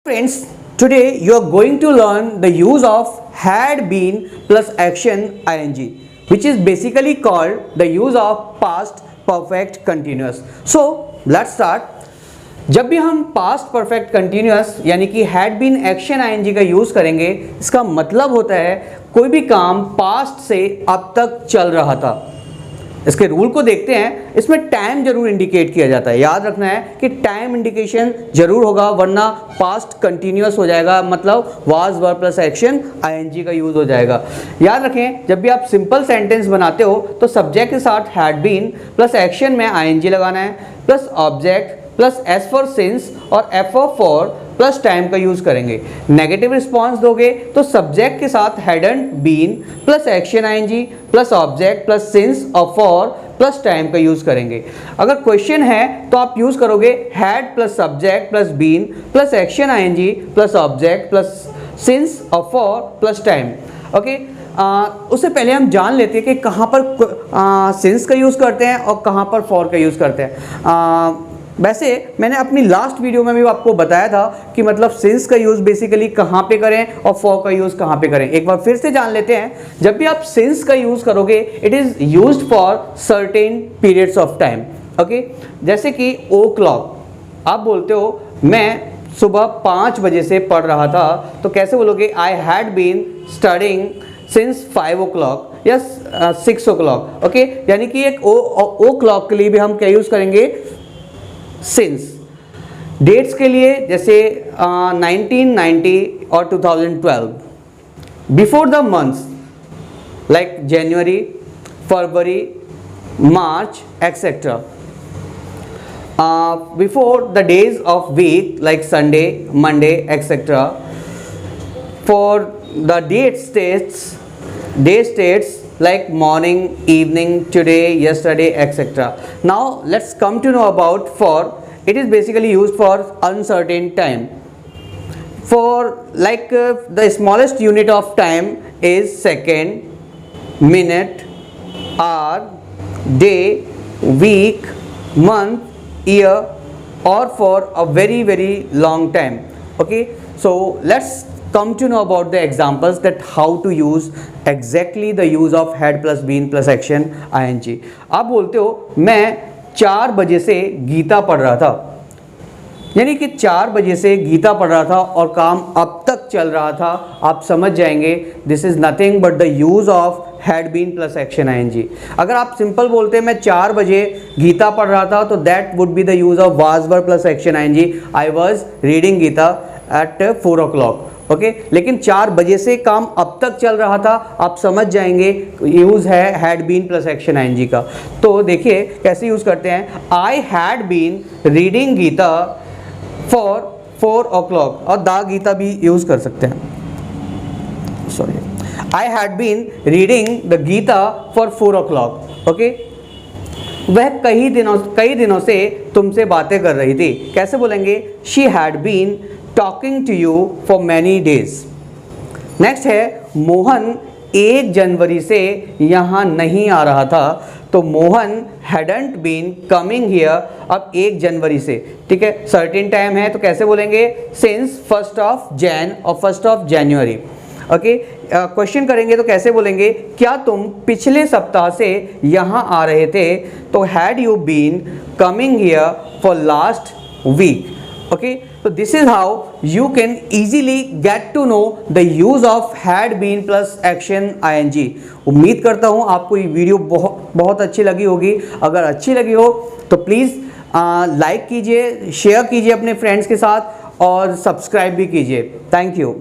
Friends, today you are going to learn the use of had been plus action ing, which is basically called the use of past perfect continuous. So let's start. जब भी हम past perfect continuous यानी कि had been action ING का use करेंगे, इसका मतलब होता है कोई भी काम पास्ट से अब तक चल रहा था। इसके रूल को देखते हैं। इसमें टाइम जरूर इंडिकेट किया जाता है। याद रखना है कि टाइम इंडिकेशन जरूर होगा, वरना पास्ट कंटिन्यूअस हो जाएगा, मतलब was verb plus action ING का यूज हो जाएगा। याद रखें, जब भी आप सिंपल सेंटेंस बनाते हो तो सब्जेक्ट के साथ हैड बीन प्लस एक्शन में आईएनजी लगाना है, plus object plus S for since और एफ फॉर प्लस टाइम का यूज करेंगे। नेगेटिव रिस्पॉन्स दोगे तो सब्जेक्ट के साथ hadn't been plus action ING plus object plus since और फॉर प्लस टाइम का यूज करेंगे। अगर क्वेश्चन है तो आप यूज करोगे had plus subject plus been plus action ING plus object plus since और फॉर प्लस टाइम। ओके, उससे पहले हम जान लेते हैं कि कहाँ पर सिंस का यूज करते हैं और कहाँ पर फॉर का यूज करते हैं। वैसे मैंने अपनी लास्ट वीडियो में भी आपको बताया था कि मतलब सिंस का यूज़ बेसिकली कहाँ पे करें और फॉर का यूज़ कहाँ पे करें। एक बार फिर से जान लेते हैं। जब भी आप सिंस का यूज़ करोगे, it is used for certain periods of time. Okay, जैसे कि ओ क्लॉक, आप बोलते हो मैं सुबह 5 बजे से पढ़ रहा था, तो कैसे बोलोगे I had been studying since 5 o'clock या 6 o'clock। ओके, यानी कि एक ओ क्लॉक के लिए भी हम क्या यूज़ करेंगे, सिंस। डेट्स के लिए जैसे 1990 और 2012, before the months like January, February, March etcetera, before the days of week like Sunday, Monday etcetera, for the day states like morning, evening, today, yesterday, etc. Now let's come to know about for. It is basically used for uncertain time. For like the smallest unit of time is second, minute, hour, day, week, month, year, or for a very long time. Okay, so let's come to know about the examples that how to use exactly the use of had plus been plus action ing. आप बोलते हो मैं 4 बजे से गीता पढ़ रहा था, यानी कि 4 बजे से गीता पढ़ रहा था और काम अब तक चल रहा था। आप समझ जाएंगे this is nothing but the use of had been plus action ING. अगर आप सिंपल बोलते हैं मैं 4 बजे गीता पढ़ रहा था, तो that would be the use of was verb plus action ING. I was reading Gita at 4 o'clock। Okay, लेकिन 4 बजे से काम अब तक चल रहा था, आप समझ जाएंगे यूज है had been plus action ING का। तो देखिए कैसे यूज करते हैं। I had been reading Gita for 4 o'clock, और द गीता भी यूज कर सकते हैं, sorry. I had been reading the Gita for 4 o'clock। Okay, वह कई दिनों से तुमसे बातें कर रही थी। कैसे बोलेंगे, she had been talking to you for many days. Next है मोहन 1 जनवरी से यहाँ नहीं आ रहा था, तो Mohan hadn't been coming here अब 1 जनवरी से। ठीक है, सर्टेन टाइम है तो कैसे बोलेंगे, सिंस 1st of Jan और 1st of January। Okay, question करेंगे तो कैसे बोलेंगे, क्या तुम पिछले सप्ताह से यहाँ आ रहे थे, तो had you been coming here for last week. Okay, so this is how you can easily get to know the use of had been plus action ing. उम्मीद करता हूँ आपको ये वीडियो बहुत अच्छी लगी होगी। अगर अच्छी लगी हो तो प्लीज़ लाइक कीजिए, शेयर कीजिए अपने फ्रेंड्स के साथ और सब्सक्राइब भी कीजिए। Thank you.